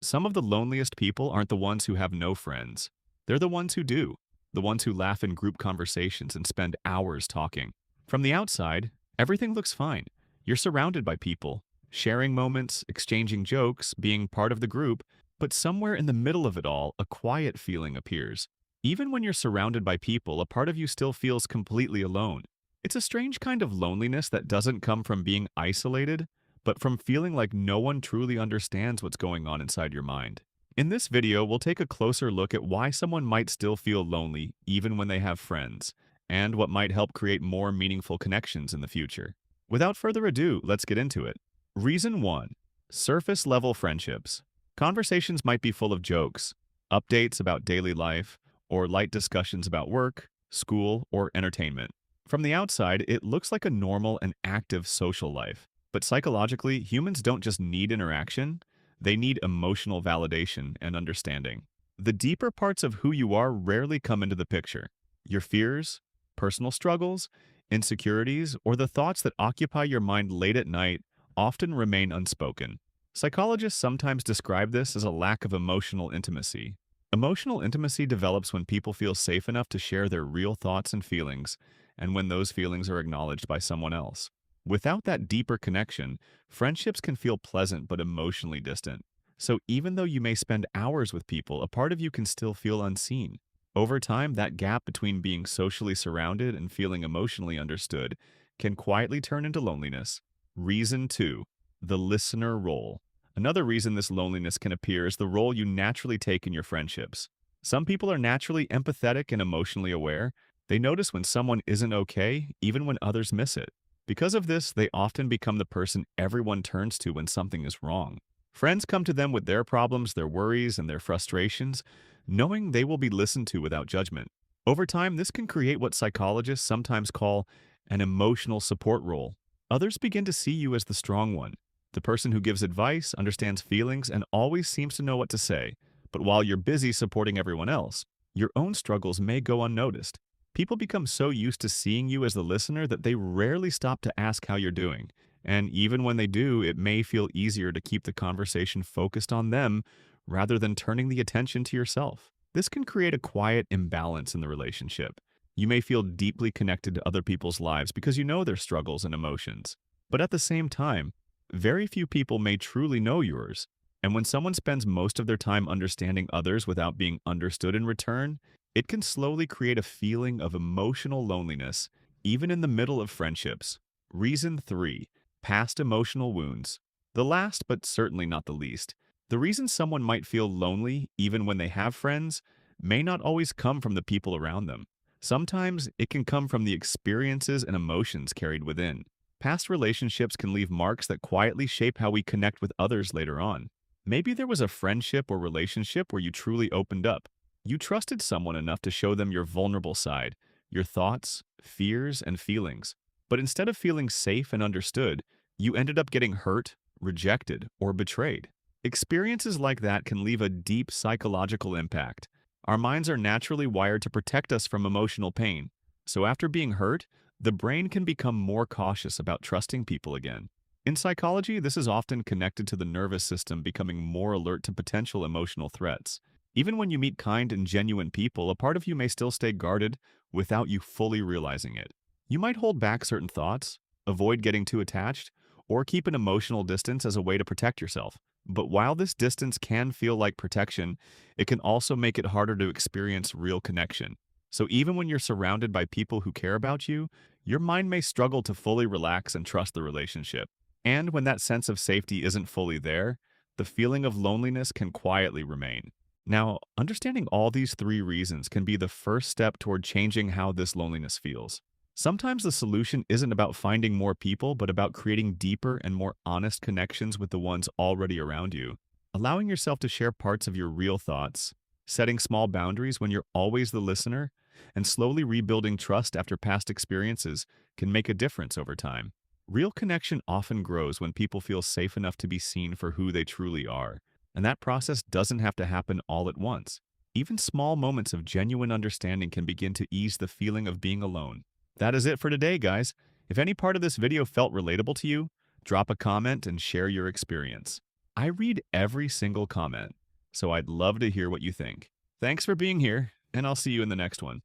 Some of the loneliest people aren't the ones who have no friends. They're the ones who do, the ones who laugh in group conversations and spend hours talking. From the outside, everything looks fine. You're surrounded by people, sharing moments, exchanging jokes, being part of the group, but somewhere in the middle of it all, a quiet feeling appears. Even when you're surrounded by people, a part of you still feels completely alone. It's a strange kind of loneliness that doesn't come from being isolated, but from feeling like no one truly understands what's going on inside your mind. In this video, we'll take a closer look at why someone might still feel lonely even when they have friends, and what might help create more meaningful connections in the future. Without further ado, let's get into it. Reason 1. Surface level friendships. Conversations might be full of jokes, updates about daily life, or light discussions about work, school, or entertainment. From the outside, it looks like a normal and active social life. But psychologically, humans don't just need interaction, they need emotional validation and understanding. The deeper parts of who you are rarely come into the picture. Your fears, personal struggles, insecurities, or the thoughts that occupy your mind late at night often remain unspoken. Psychologists sometimes describe this as a lack of emotional intimacy. Emotional intimacy develops when people feel safe enough to share their real thoughts and feelings, and when those feelings are acknowledged by someone else. Without that deeper connection, friendships can feel pleasant but emotionally distant. So even though you may spend hours with people, a part of you can still feel unseen. Over time, that gap between being socially surrounded and feeling emotionally understood can quietly turn into loneliness. Reason 2. The listener role. Another reason this loneliness can appear is the role you naturally take in your friendships. Some people are naturally empathetic and emotionally aware. They notice when someone isn't okay, even when others miss it. Because of this, they often become the person everyone turns to when something is wrong. Friends come to them with their problems, their worries, and their frustrations, knowing they will be listened to without judgment. Over time, this can create what psychologists sometimes call an emotional support role. Others begin to see you as the strong one, the person who gives advice, understands feelings, and always seems to know what to say. But while you're busy supporting everyone else, your own struggles may go unnoticed. People become so used to seeing you as the listener that they rarely stop to ask how you're doing. And even when they do, it may feel easier to keep the conversation focused on them rather than turning the attention to yourself. This can create a quiet imbalance in the relationship. You may feel deeply connected to other people's lives because you know their struggles and emotions. But at the same time, very few people may truly know yours. And when someone spends most of their time understanding others without being understood in return, it can slowly create a feeling of emotional loneliness, even in the middle of friendships. Reason 3. Past emotional wounds. The last, but certainly not the least. The reason someone might feel lonely, even when they have friends, may not always come from the people around them. Sometimes it can come from the experiences and emotions carried within. Past relationships can leave marks that quietly shape how we connect with others later on. Maybe there was a friendship or relationship where you truly opened up. You trusted someone enough to show them your vulnerable side, your thoughts, fears, and feelings. But instead of feeling safe and understood, you ended up getting hurt, rejected, or betrayed. Experiences like that can leave a deep psychological impact. Our minds are naturally wired to protect us from emotional pain. So after being hurt, the brain can become more cautious about trusting people again. In psychology, this is often connected to the nervous system becoming more alert to potential emotional threats. Even when you meet kind and genuine people, a part of you may still stay guarded without you fully realizing it. You might hold back certain thoughts, avoid getting too attached, or keep an emotional distance as a way to protect yourself. But while this distance can feel like protection, it can also make it harder to experience real connection. So even when you're surrounded by people who care about you, your mind may struggle to fully relax and trust the relationship. And when that sense of safety isn't fully there, the feeling of loneliness can quietly remain. Now, understanding all these 3 reasons can be the first step toward changing how this loneliness feels. Sometimes the solution isn't about finding more people, but about creating deeper and more honest connections with the ones already around you. Allowing yourself to share parts of your real thoughts, setting small boundaries when you're always the listener, and slowly rebuilding trust after past experiences can make a difference over time. Real connection often grows when people feel safe enough to be seen for who they truly are. And that process doesn't have to happen all at once. Even small moments of genuine understanding can begin to ease the feeling of being alone. That is it for today, guys. If any part of this video felt relatable to you, drop a comment and share your experience. I read every single comment, so I'd love to hear what you think. Thanks for being here, and I'll see you in the next one.